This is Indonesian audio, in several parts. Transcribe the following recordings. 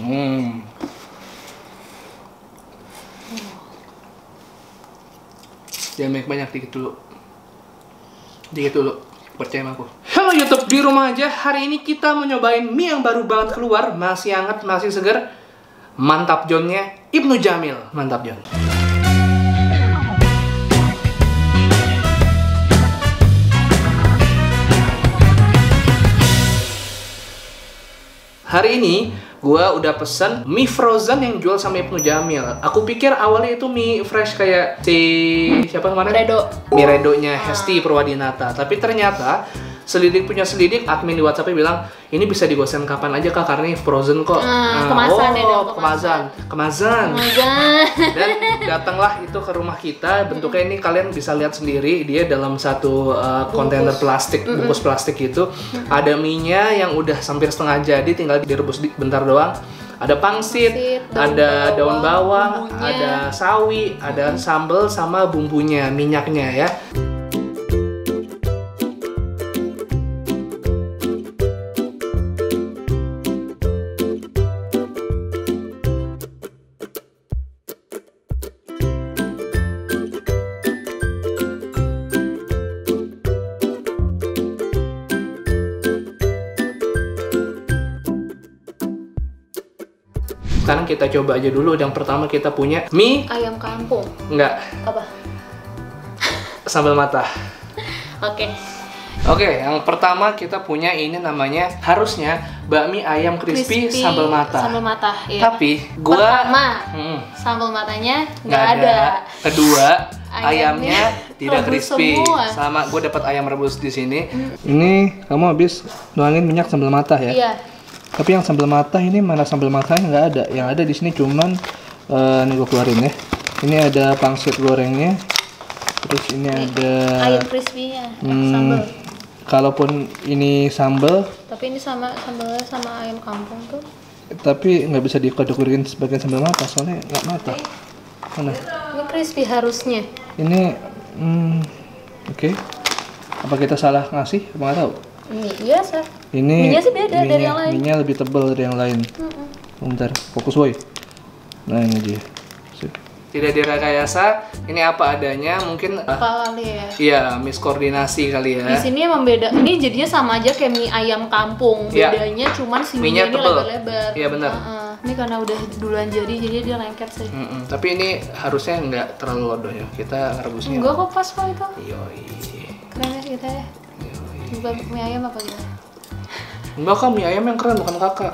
Jangan banyak, dikit dulu, percaya sama aku. Halo YouTube, di rumah aja. Hari ini kita mau nyobain mie yang baru banget keluar, masih hangat, masih seger. Mantap John-nya Ibnu Jamil. Mantap John. Hari ini gua udah pesen mie frozen yang jual sama Ibnu Jamil. Aku pikir awalnya itu mie fresh kayak siapa kemarin? Mie Redo-nya Hesti Purwadinata. Tapi ternyata selidik admin di WhatsApp bilang ini bisa digosen kapan aja Kak, karena ini frozen kok. Kemasan. Dan datanglah itu ke rumah kita. Bentuknya ini kalian bisa lihat sendiri, dia dalam satu kontainer plastik, bungkus plastik itu. Ada mie-nya yang udah hampir setengah jadi, tinggal direbus bentar doang. Ada pangsit, ada daun bawang, ada sawi, ada sambal sama bumbunya, minyaknya ya. Sekarang kita coba aja dulu. Yang pertama kita punya mie ayam kampung. Enggak. Apa? Sambal mata. Oke, yang pertama kita punya ini namanya harusnya bakmi ayam crispy sambal mata. Sambal mata, iya. Tapi gua sambal matanya nggak ada. Kedua, ayamnya tidak crispy. Semua. Sama gue dapat ayam rebus di sini. Ini kamu habis nuangin minyak sambal mata ya? Iya. Tapi yang sambal mata ini mana sambal matanya nggak ada. Yang ada di sini cuman nih gue keluarin ya. Ini ada pangsit gorengnya. Terus ini ada ayam crispy-nya. Sambal. Kalaupun ini sambal. Tapi ini sambalnya sama ayam kampung tuh. Tapi nggak bisa dikategorikan sebagai sambal mata, soalnya nggak mata. Mana? Ini crispy harusnya. Ini oke. Apa kita salah ngasih? Apa nggak tahu? Mie biasa. Ini mie-nya sih beda dari yang lain. Mie-nya lebih tebal dari yang lain. Bentar, fokus woi. Nah ini dia. Tidak direkayasa, ini apa adanya, mungkin kali ya. Iya, miskoordinasi kali ya. Di sini emang beda. Ini jadinya sama aja kayak mie ayam kampung. Bedanya cuman si mie-nya ini lebar-lebar. Iya benar. Ini karena udah duluan jadi dia lengket sih. Tapi ini harusnya nggak terlalu lodoh ya. Kita rebusnya. Enggak kok, pas kok itu. Yoi. Keren ya kita ya. Bukan mie ayam apa gitu? Enggak Kak, mie ayam yang keren, bukan kakak.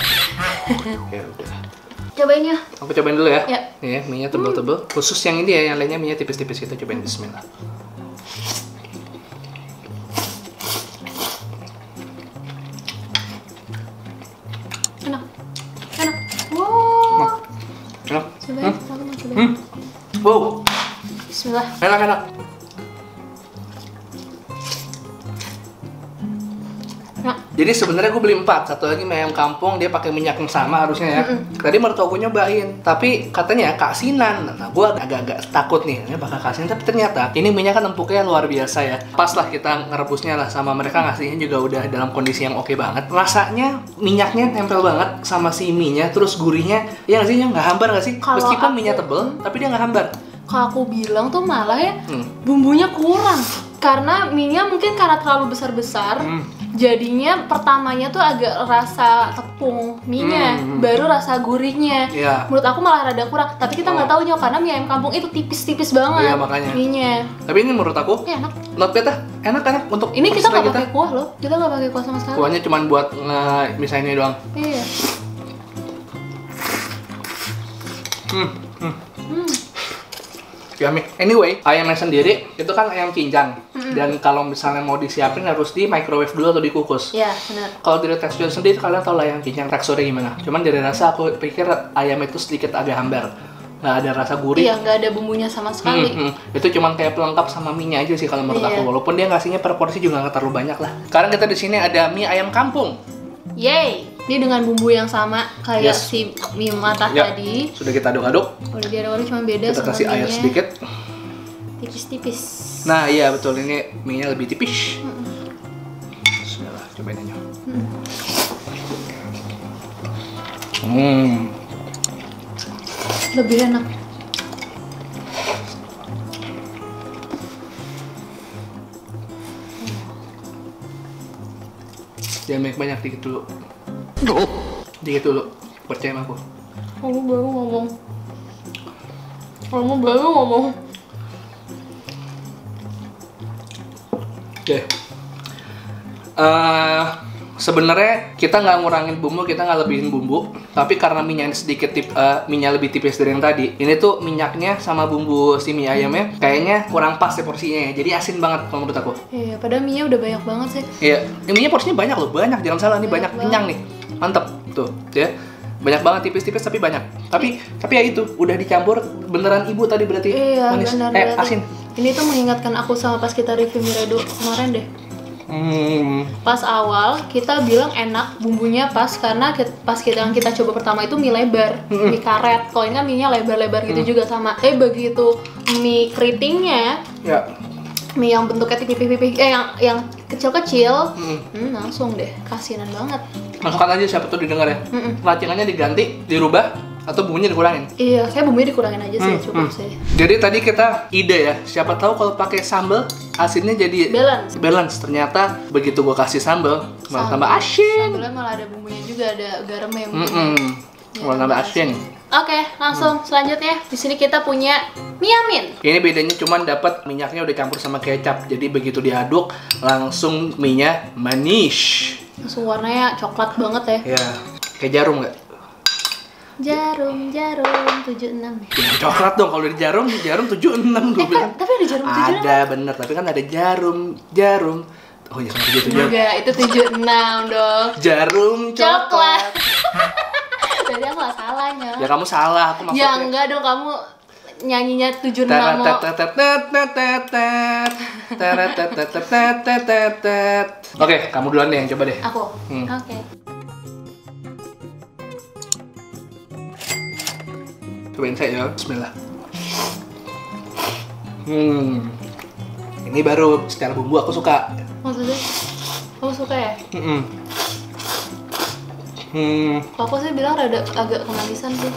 Ya udah. Cobain ya. Aku cobain dulu ya. Ya. Nih ya, mie-nya tebel-tebel. Khusus yang ini ya, yang lainnya mie-nya tipis-tipis. Kita cobain bismillah. Enak. Wow. Enak. Cobain, aku mau cobain. Wow. Bismillah. Enak. Jadi sebenarnya gue beli 4, satu lagi mie ayam kampung, dia pakai minyak yang sama harusnya ya. Tadi mertua gue nyobain, tapi katanya keasinan. Nah gue agak-agak takut nih, ini bakal keasinan. Tapi ternyata ini minyak kan empuknya luar biasa ya. Pas lah kita ngerebusnya lah sama mereka, ngasihnya juga udah dalam kondisi yang oke banget. Rasanya minyaknya nempel banget sama si mie-nya, terus gurihnya, ya nggak sih, nggak hambar nggak sih? Meskipun mie-nya tebel, tapi dia nggak hambar. Kalau aku bilang tuh malah ya bumbunya kurang. Karena mie-nya mungkin karena terlalu besar-besar, jadinya pertamanya tuh agak rasa tepung mie-nya, baru rasa gurihnya. Menurut aku malah rada kurang, tapi kita nggak tahu nyoba karena mie ayam kampung itu tipis-tipis banget mie-nya. Tapi ini menurut aku enak. Not bad, enak untuk ini kita nggak pakai kuah loh, kita nggak pakai kuah sama sekali. Kuahnya cuma buat misalnya doang. Iya. Yummy. Anyway, ayamnya sendiri itu kan ayam cincang. Dan kalau misalnya mau disiapin harus di microwave dulu atau dikukus. Iya, benar. Kalau dari tekstur sendiri kalian tahu lah ayam cincang teksturnya gimana. Cuman dari rasa aku pikir ayam itu sedikit agak hambar. Nggak ada rasa gurih. Iya, nggak ada bumbunya sama sekali. Itu cuman kayak pelengkap sama mie-nya aja sih kalau menurut aku. Walaupun dia ngasihnya per porsi juga nggak terlalu banyak lah. Sekarang kita di sini ada mie ayam kampung. Yeay! Ini dengan bumbu yang sama kayak si mie mata tadi. Sudah kita aduk-aduk. Udah diaduk-aduk, cuma beda kita sama kasih air sedikit. Tipis-tipis. Nah iya betul, ini mie-nya lebih tipis. Bismillah, cobain aja. Lebih enak. Jangan banyak dikit dulu. Dikit dulu. Percaya sama aku. Kamu baru ngomong. Kamu baru ngomong. Oke. Sebenarnya kita nggak ngurangin bumbu, kita nggak lebihin bumbu, tapi karena minyaknya sedikit minyak lebih tipis dari yang tadi, ini tuh minyaknya sama bumbu si mie ayamnya kayaknya kurang pas ya porsinya ya. Jadi asin banget kalau menurut aku. Iya, padahal mie udah banyak banget sih. Iya, ini minyak porsinya banyak loh, banyak, jangan salah, ini banyak kenyang nih, mantep tuh, ya. Banyak banget tipis-tipis tapi banyak. Tapi ya itu udah dicampur beneran ibu tadi berarti. Iya, manis, benar. asin. Ini tuh mengingatkan aku sama pas kita review mie redo kemarin deh. Pas awal kita bilang enak, bumbunya pas karena pas yang kita coba pertama itu mie lebar, mie karet. Kalau ini kan mie-nya lebar-lebar gitu juga sama. Begitu mie keritingnya, ya. Mie yang bentuknya pipih-pipih, yang kecil-kecil, langsung deh, kasinan banget. Masukkan aja siapa tuh didengar ya. Racingannya diganti, dirubah, atau bumbunya dikurangin? Iya, saya bumbunya dikurangin aja sih, cukup sih. Jadi tadi kita ide ya, siapa tahu kalau pakai sambal asinnya jadi balance. Ternyata begitu gua kasih sambal malah tambah asin. Sambalnya malah ada bumbunya juga, ada garamnya. Malah tambah asin. Oke, langsung selanjutnya di sini kita punya mie amin. Ini bedanya cuman dapat minyaknya udah campur sama kecap. Jadi begitu diaduk langsung minyak manis. Langsung warnanya coklat banget ya. Ya, kayak jarum nggak? Jarum 76. Ya, coklat dong kalau di jarum 76 gue bilang. Tapi ada jarum 76. Ada bener, tapi kan ada jarum. Oh ya sama gitu jarum. Enggak, itu 76 dong. Jarum coklat. Jadi aku gak salahnya. Ya kamu salah, aku maksudnya. Ya enggak dong, kamu nyanyinya 76 Oke, kamu duluan deh yang coba deh. Aku? Oke. Cobain saya ya, bismillah. Ini baru secara bumbu aku suka. Maksudnya? Kamu suka ya? Kalau aku sih bilang agak kemanisan sih.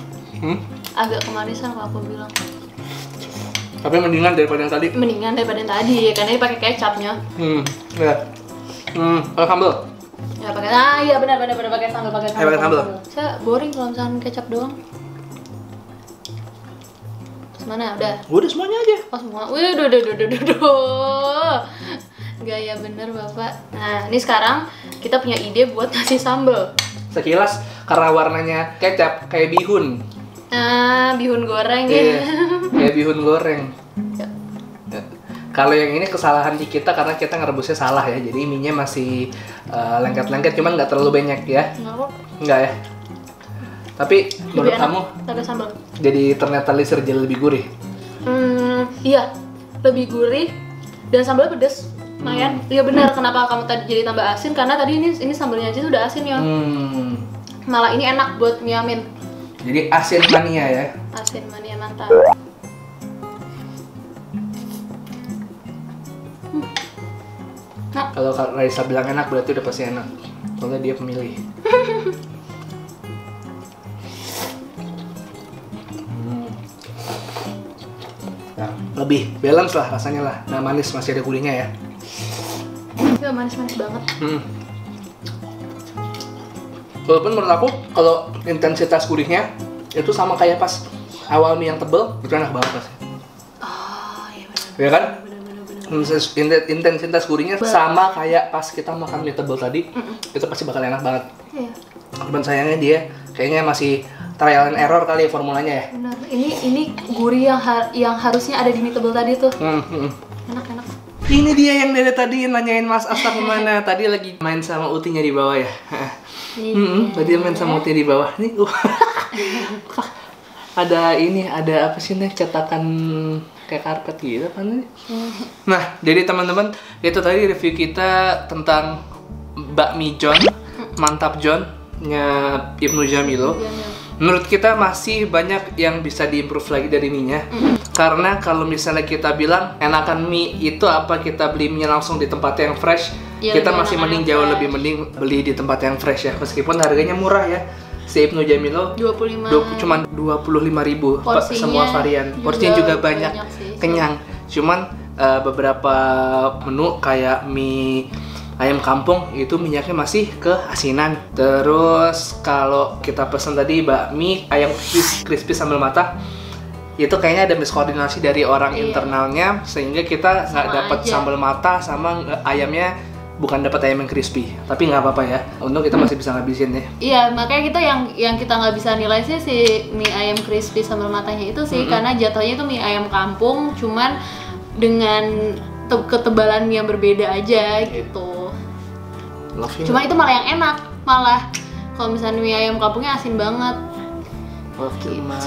Agak kemanisan kalau aku bilang. Tapi mendingan daripada yang tadi. Mendingan daripada yang tadi, karena ini pakai kecapnya. Ya. Kalau sambal? Ya pakai. Iya benar pakai sambal. Pakai sambal. Saya boring kalau misalkan kecap doang. Mana udah? Udah semuanya aja. Oh semua. Wih, udah. Gaya bener bapak. Nah, ini sekarang kita punya ide buat ngasih sambal. Sekilas karena warnanya kecap kayak bihun. Bihun goreng ya. ya. Kayak bihun goreng. Ya. Kalau yang ini kesalahan di kita karena kita ngerebusnya salah ya. Jadi mie-nya masih lengket-lengket, cuman nggak terlalu banyak ya. Enggak ya. Tapi menurut kamu pakai sambal jadi ternetalisir jadi lebih gurih? Iya, lebih gurih dan sambalnya pedes. Lumayan. Iya benar, kenapa kamu tadi jadi tambah asin? Karena tadi ini sambalnya aja sudah asin ya. Malah ini enak buat mie amin. Jadi asin mania ya. Asin mania mantap. Kalau Raisa bilang enak berarti udah pasti enak. Soalnya dia pemilih. Lebih balance lah rasanya lah. Nah manis, masih ada gurihnya ya. Iya manis-manis banget. Walaupun menurut aku kalau intensitas gurihnya itu sama kayak pas awal mie yang tebel, itu enak banget pasti. Oh iya benar. Ya kan? Intensitas gurihnya sama kayak pas kita makan mie tebel tadi, itu pasti bakal enak banget. Iya. Cuman sayangnya dia kayaknya masih trial and error kali ya formulanya ya. Benar. Ini gurih yang harusnya ada di mie tebel tadi tuh. Enak. Ini dia yang dari tadi nanyain Mas Asta kemana. Tadi lagi main sama Utinya di bawah ya. Tadi main sama Utinya di bawah. Nih, ada apa sih nih, cetakan kayak karpet gitu kan nih. Nah, jadi teman-teman, itu tadi review kita tentang bakmi John, mantap John-nya Ibnu Jamilo. Menurut kita masih banyak yang bisa diimprove lagi dari mie-nya. Karena kalau misalnya kita bilang enakan mie itu apa, kita beli mie langsung di tempat yang fresh, ya, kita masih mending jauh lebih mending beli di tempat yang fresh ya. Meskipun harganya murah ya. si Ibnu Jamilo 25. cuman 25.000 Porsinya semua varian. Porsinya juga banyak sih. kenyang. Cuman beberapa menu kayak mie ayam kampung itu minyaknya masih keasinan. Terus kalau kita pesen tadi bakmi ayam crispy sambal mata, itu kayaknya ada miskoordinasi dari orang internalnya sehingga kita nggak dapat sambal mata sama ayamnya bukan dapat ayam yang crispy. Tapi nggak apa-apa ya, untung kita masih bisa ngabisin ya. Iya, makanya kita yang kita nggak bisa nilai sih si mie ayam crispy sambal matanya itu sih, karena jatuhnya itu mie ayam kampung, cuman dengan ketebalan mie yang berbeda aja gitu. Cuma itu malah yang enak, malah kalau misalnya mie ayam kampungnya asin banget. Oke, Mas.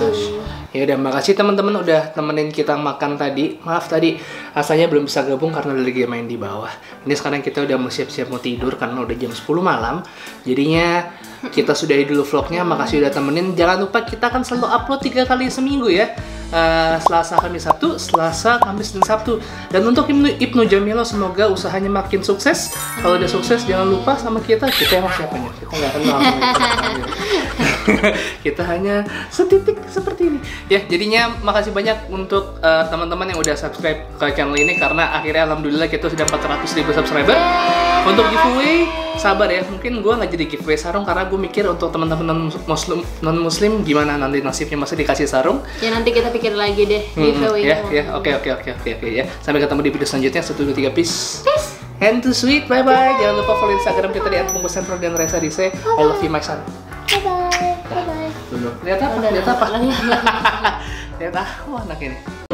Ya udah, makasih teman-teman udah temenin kita makan tadi. Maaf tadi rasanya belum bisa gabung karena lagi main di bawah. Ini sekarang kita udah mau siap-siap mau tidur karena udah jam 10 malam. Jadinya kita sudahi dulu vlognya. Makasih udah temenin. Jangan lupa kita akan selalu upload 3 kali seminggu ya. Selasa, Kamis, Sabtu, Selasa, Kamis, dan Sabtu. Dan untuk Ibnu Jamilo semoga usahanya makin sukses. Kalau udah sukses jangan lupa sama kita. Kita emang siapanya? Kita nggak kenal. Kita hanya setitik seperti ini. Ya, jadinya makasih banyak untuk teman-teman yang udah subscribe ke channel ini karena akhirnya alhamdulillah kita sudah 400.000 subscriber. Untuk giveaway, sabar ya. Mungkin gue nggak jadi giveaway sarung karena gue mikir untuk teman-teman non muslim gimana nanti nasibnya, masa dikasih sarung. Ya nanti kita pikir lagi deh giveaway. Oke ya. Sampai ketemu di video selanjutnya. 1, 2, 3, peace. And to sweet, bye bye. Jangan lupa follow Instagram kita di @bungkusenpro dan Reza Dise. I love you my son. Bye bye. Lihat apa? Lihat apa? Lihat apa anak ini?